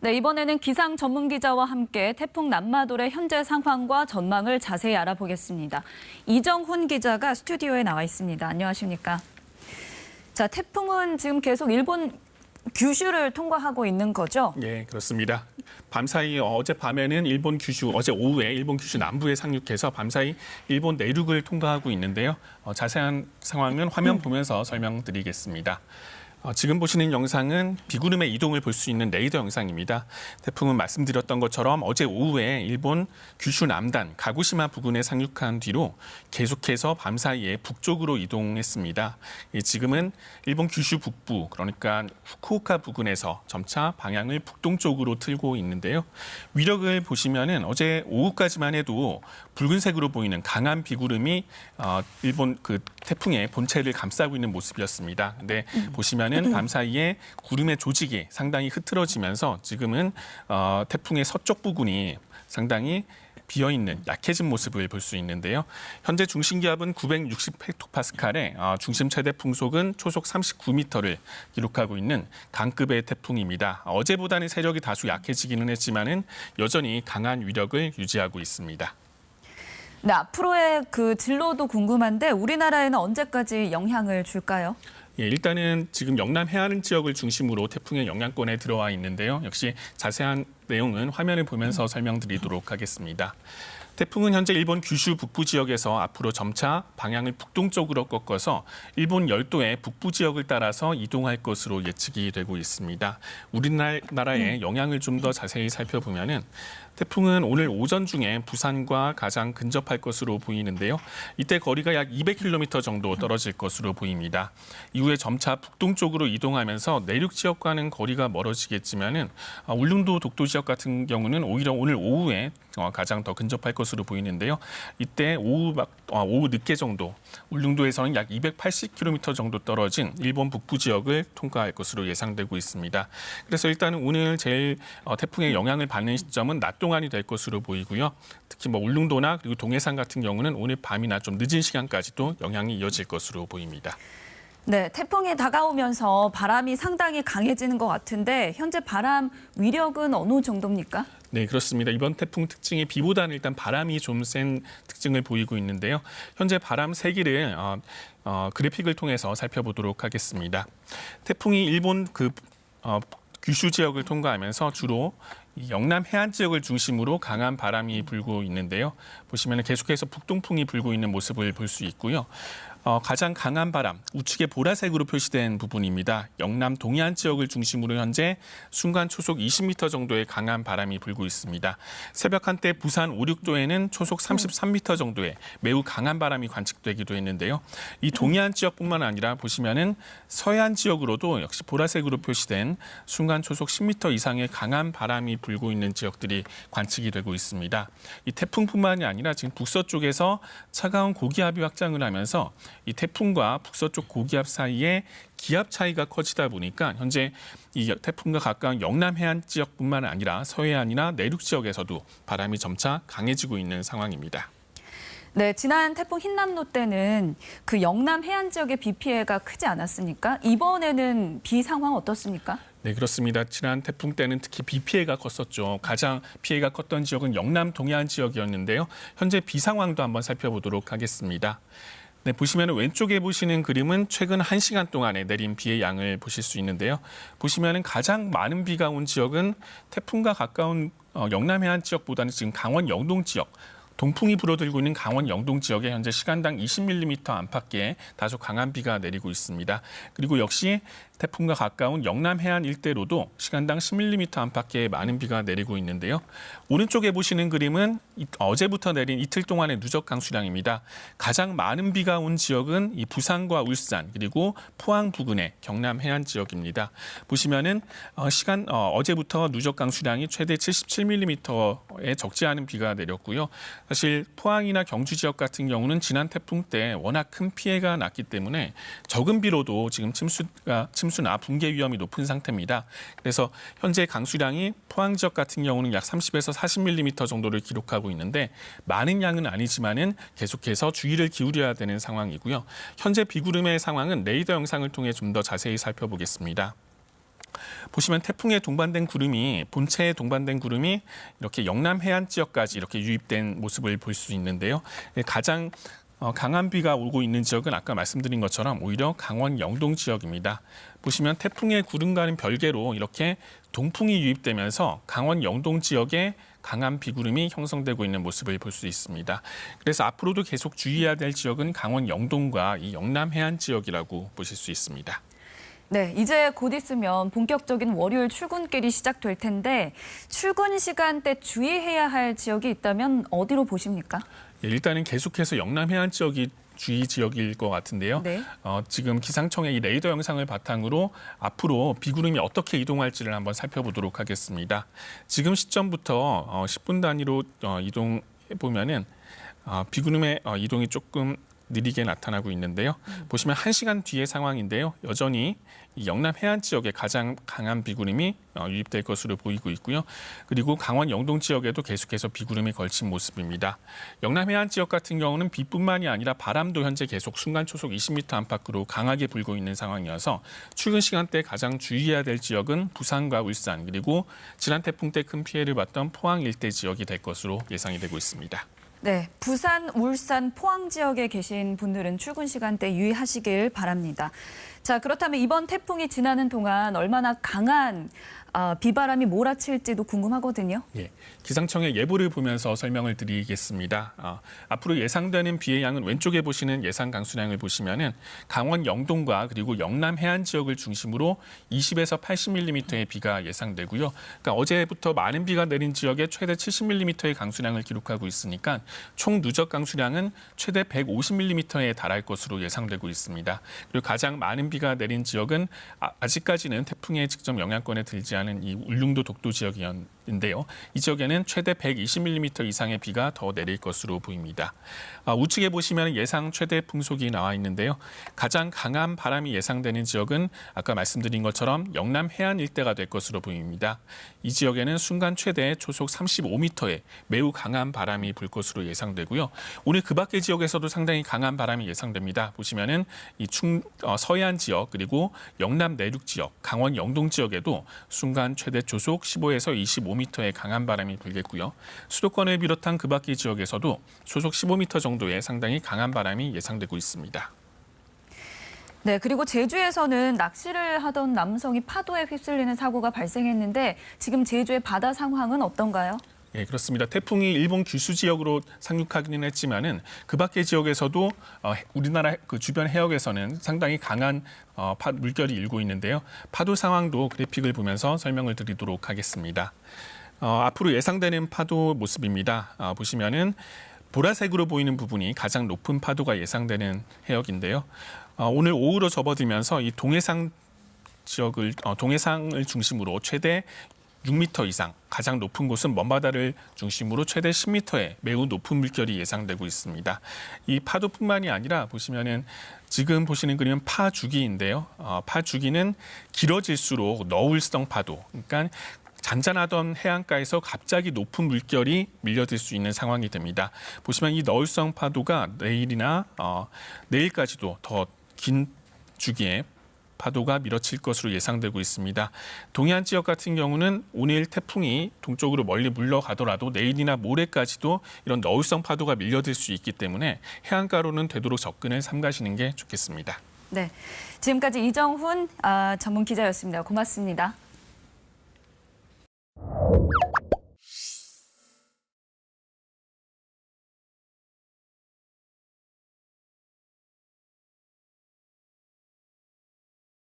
네, 이번에는 기상 전문 기자와 함께 태풍 남마돌의 현재 상황과 전망을 자세히 알아보겠습니다. 이정훈 기자가 스튜디오에 나와 있습니다. 안녕하십니까? 자, 태풍은 지금 계속 일본 규슈를 통과하고 있는 거죠? 네, 그렇습니다. 밤사이 어젯밤에는 일본 규슈, 어제 오후에 일본 규슈 남부에 상륙해서 밤사이 일본 내륙을 통과하고 있는데요. 자세한 상황은 화면 보면서 설명드리겠습니다. 지금 보시는 영상은 비구름의 이동을 볼 수 있는 레이더 영상입니다. 태풍은 말씀드렸던 것처럼 어제 오후에 일본 규슈 남단 가고시마 부근에 상륙한 뒤로 계속해서 밤사이에 북쪽으로 이동했습니다. 지금은 일본 규슈 북부, 그러니까 후쿠오카 부근에서 점차 방향을 북동쪽으로 틀고 있는데요. 위력을 보시면은 어제 오후까지만 해도 붉은색으로 보이는 강한 비구름이 일본 그 태풍의 본체를 감싸고 있는 모습이었습니다. 근데 보시면은 밤사이에 구름의 조직이 상당히 흐트러지면서 지금은 태풍의 서쪽 부근이 상당히 비어있는 약해진 모습을 볼 수 있는데요. 현재 중심 기압은 960헥토파스칼에 중심 최대 풍속은 초속 39m를 기록하고 있는 강급의 태풍입니다. 어제보다는 세력이 다소 약해지기는 했지만은 여전히 강한 위력을 유지하고 있습니다. 네, 앞으로의 그 진로도 궁금한데 우리나라에는 언제까지 영향을 줄까요? 예, 일단은 지금 영남 해안 지역을 중심으로 태풍의 영향권에 들어와 있는데요. 역시 자세한 내용은 화면을 보면서 설명드리도록 하겠습니다. 태풍은 현재 일본 규슈 북부 지역에서 앞으로 점차 방향을 북동쪽으로 꺾어서 일본 열도의 북부 지역을 따라서 이동할 것으로 예측이 되고 있습니다. 우리나라의 영향을 좀 더 자세히 살펴보면은 태풍은 오늘 오전 중에 부산과 가장 근접할 것으로 보이는데요. 이때 거리가 약 200km 정도 떨어질 것으로 보입니다. 이후에 점차 북동쪽으로 이동하면서 내륙 지역과는 거리가 멀어지겠지만은 울릉도 독도 지역 같은 경우는 오히려 오늘 오후에 가장 더 근접할 것으로 보이는데요. 이때 오후 늦게 정도 울릉도에서는 약 280km 정도 떨어진 일본 북부 지역을 통과할 것으로 예상되고 있습니다. 그래서 일단은 오늘 제일 태풍의 영향을 받는 시점은 낮 동안이 될 것으로 보이고요. 특히 울릉도나 그리고 동해상 같은 경우는 오늘 밤이나 좀 늦은 시간까지도 영향이 이어질 것으로 보입니다. 네, 태풍이 다가오면서 바람이 상당히 강해지는 것 같은데 현재 바람 위력은 어느 정도입니까? 네, 그렇습니다. 이번 태풍 특징이 비보다는 일단 바람이 좀 센 특징을 보이고 있는데요. 현재 바람 세기를 그래픽을 통해서 살펴보도록 하겠습니다. 태풍이 일본 규슈 지역을 통과하면서 주로 영남 해안 지역을 중심으로 강한 바람이 불고 있는데요. 보시면 계속해서 북동풍이 불고 있는 모습을 볼 수 있고요. 가장 강한 바람, 우측에 보라색으로 표시된 부분입니다. 영남 동해안 지역을 중심으로 현재 순간 초속 20m 정도의 강한 바람이 불고 있습니다. 새벽 한때 부산 5, 6도에는 초속 33m 정도의 매우 강한 바람이 관측되기도 했는데요. 이 동해안 지역뿐만 아니라 보시면은 서해안 지역으로도 역시 보라색으로 표시된 순간 초속 10m 이상의 강한 바람이 불고 있는 지역들이 관측이 되고 있습니다. 이 태풍뿐만이 아니라 지금 북서쪽에서 차가운 고기압이 확장을 하면서 이 태풍과 북서쪽 고기압 사이에 기압 차이가 커지다 보니까 현재 이 태풍과 가까운 영남 해안 지역뿐만 아니라 서해안이나 내륙 지역에서도 바람이 점차 강해지고 있는 상황입니다. 네, 지난 태풍 흰남노 때는 그 영남 해안 지역의 비 피해가 크지 않았습니까? 이번에는 비 상황 어떻습니까? 네, 그렇습니다. 지난 태풍 때는 특히 비 피해가 컸었죠. 가장 피해가 컸던 지역은 영남 동해안 지역이었는데요. 현재 비 상황도 한번 살펴보도록 하겠습니다. 네, 보시면 왼쪽에 보시는 그림은 최근 1시간 동안에 내린 비의 양을 보실 수 있는데요. 보시면 가장 많은 비가 온 지역은 태풍과 가까운 영남 해안 지역보다는 지금 강원 영동 지역, 동풍이 불어들고 있는 강원 영동 지역에 현재 시간당 20mm 안팎의 다소 강한 비가 내리고 있습니다. 그리고 역시 태풍과 가까운 영남 해안 일대로도 시간당 10mm 안팎의 많은 비가 내리고 있는데요. 오른쪽에 보시는 그림은 어제부터 내린 이틀 동안의 누적 강수량입니다. 가장 많은 비가 온 지역은 이 부산과 울산 그리고 포항 부근의 경남 해안 지역입니다. 보시면은 어제부터 누적 강수량이 최대 77mm의 적지 않은 비가 내렸고요. 사실 포항이나 경주 지역 같은 경우는 지난 태풍 때 워낙 큰 피해가 났기 때문에 적은 비로도 지금 침수나 붕괴 위험이 높은 상태입니다. 그래서 현재 강수량이 포항 지역 같은 경우는 약 30에서 40mm 정도를 기록하고 있는데 많은 양은 아니지만은 계속해서 주의를 기울여야 되는 상황이고요. 현재 비구름의 상황은 레이더 영상을 통해 좀 더 자세히 살펴보겠습니다. 보시면 태풍에 동반된 구름이 본체에 동반된 구름이 이렇게 영남 해안 지역까지 이렇게 유입된 모습을 볼 수 있는데요. 가장 강한 비가 오고 있는 지역은 아까 말씀드린 것처럼 오히려 강원 영동 지역입니다. 보시면 태풍의 구름과는 별개로 이렇게 동풍이 유입되면서 강원 영동 지역에 강한 비구름이 형성되고 있는 모습을 볼 수 있습니다. 그래서 앞으로도 계속 주의해야 될 지역은 강원 영동과 이 영남 해안 지역이라고 보실 수 있습니다. 네, 이제 곧 있으면 본격적인 월요일 출근길이 시작될 텐데 출근 시간대 주의해야 할 지역이 있다면 어디로 보십니까? 일단은 계속해서 영남 해안 지역이 주의 지역일 것 같은데요. 네. 지금 기상청의 이 레이더 영상을 바탕으로 앞으로 비구름이 어떻게 이동할지를 한번 살펴보도록 하겠습니다. 지금 시점부터 10분 단위로 이동해 보면은 비구름의 이동이 조금 느리게 나타나고 있는데요. 보시면 1시간 뒤의 상황인데요. 여전히 이 영남 해안 지역에 가장 강한 비구름이 유입될 것으로 보이고 있고요. 그리고 강원 영동 지역에도 계속해서 비구름이 걸친 모습입니다. 영남 해안 지역 같은 경우는 비뿐만이 아니라 바람도 현재 계속 순간 초속 20m 안팎으로 강하게 불고 있는 상황이어서 출근 시간대 가장 주의해야 될 지역은 부산과 울산 그리고 지난 태풍 때 큰 피해를 봤던 포항 일대 지역이 될 것으로 예상이 되고 있습니다. 네, 부산, 울산, 포항 지역에 계신 분들은 출근 시간대 유의하시길 바랍니다. 자, 그렇다면 이번 태풍이 지나는 동안 얼마나 강한 비바람이 몰아칠지도 궁금하거든요. 예, 기상청의 예보를 보면서 설명을 드리겠습니다. 앞으로 예상되는 비의 양은 왼쪽에 보시는 예상 강수량을 보시면은 강원 영동과 그리고 영남 해안 지역을 중심으로 20에서 80mm의 비가 예상되고요. 그러니까 어제부터 많은 비가 내린 지역에 최대 70mm의 강수량을 기록하고 있으니까 총 누적 강수량은 최대 150mm에 달할 것으로 예상되고 있습니다. 그리고 가장 많은 비가 내린 지역은 아직까지는 태풍의 직접 영향권에 들지 않은 이 울릉도 독도 지역인데요. 이 지역에는 최대 120mm 이상의 비가 더 내릴 것으로 보입니다. 우측에 보시면 예상 최대 풍속이 나와 있는데요. 가장 강한 바람이 예상되는 지역은 아까 말씀드린 것처럼 영남 해안 일대가 될 것으로 보입니다. 이 지역에는 순간 최대 초속 35m의 매우 강한 바람이 불 것으로 예상되고요. 오늘 그 밖의 지역에서도 상당히 강한 바람이 예상됩니다. 보시면은 이 서해안 지역 그리고 영남 내륙 지역, 강원 영동 지역에도 순간 최대 초속 15에서 25m의 강한 바람이 불겠고요. 수도권을 비롯한 그 밖의 지역에서도 초속 15m 정도의 상당히 강한 바람이 예상되고 있습니다. 네, 그리고 제주에서는 낚시를 하던 남성이 파도에 휩쓸리는 사고가 발생했는데 지금 제주의 바다 상황은 어떤가요? 예, 그렇습니다. 태풍이 일본 규슈 지역으로 상륙하기는 했지만은 그 밖의 지역에서도 우리나라 그 주변 해역에서는 상당히 강한 물결이 일고 있는데요. 파도 상황도 그래픽을 보면서 설명을 드리도록 하겠습니다. 앞으로 예상되는 파도 모습입니다. 보시면은 보라색으로 보이는 부분이 가장 높은 파도가 예상되는 해역인데요. 오늘 오후로 접어들면서 이 동해상 지역을 동해상을 중심으로 최대 6m 이상, 가장 높은 곳은 먼바다를 중심으로 최대 10m의 매우 높은 물결이 예상되고 있습니다. 이 파도뿐만이 아니라 보시면은 지금 보시는 그림은 파주기인데요. 파주기는 길어질수록 너울성 파도, 그러니까 잔잔하던 해안가에서 갑자기 높은 물결이 밀려들 수 있는 상황이 됩니다. 보시면 이 너울성 파도가 내일이나 내일까지도 더 긴 주기에 파도가 밀어칠 것으로 예상되고 있습니다. 동해안 지역 같은 경우는 오늘 태풍이 동쪽으로 멀리 물러가더라도 내일이나 모레까지도 이런 너울성 파도가 밀려들 수 있기 때문에 해안가로는 되도록 접근을 삼가시는 게 좋겠습니다. 네, 지금까지 이정훈 전문 기자였습니다. 고맙습니다.